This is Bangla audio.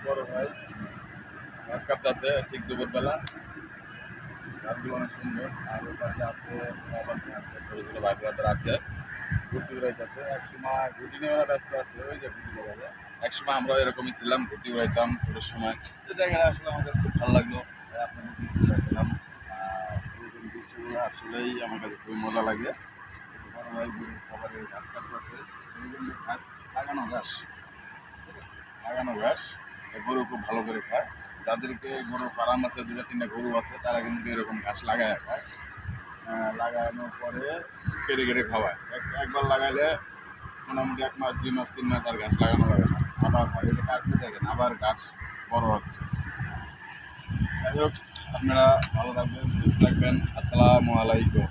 বড় ভাই ঘাস কাটতেছে ঠিক দুপুরবেলা। গাছগুলো অনেক সুন্দর। আর ওর পাশে আছে ছোটো ছোটো ভাই ব্রাদার আছে, ঘুরতে উড়াইতেছে। একসময় ঘুটি নিয়ে ওরা ব্যস্ত আছে, ওই যে ঘুটি দেখা যায়। একসময় আমরা এরকমই ছিলাম, ঘুটি উড়াইতাম ছোটোর সময়। এই জায়গায় আসলে আমার কাছে খুব ভালো লাগলো, তাই আপনাদের দেখলাম। এরকম দৃশ্যগুলো আসলেই আমার কাছে খুবই মজা লাগে। বড় ভাই গরুর খাবারের ঘাস কাটতেছে, এই কিন্তু ঘাস লাগানো ঘাস, লাগানো ঘাস গরু খুব ভালো করে খায়। যাদেরকে গরু ফার্ম আছে, দুটো তিনটা গরু আছে, তারা কিন্তু এরকম ঘাস লাগায় খায়। লাগানোর পরে কেটে কেটে খাওয়ায়। একবার লাগাইলে মোটামুটি 1 মাস 2 মাস 3 মাস আর ঘাস লাগানো লাগে না, আবার হয়। এটা কাটছে দেখেন আবার ঘাস বড় হচ্ছে। যাই হোক, আপনারা ভালো থাকবেন, সুস্থ থাকবেন। আসসালামু আলাইকুম।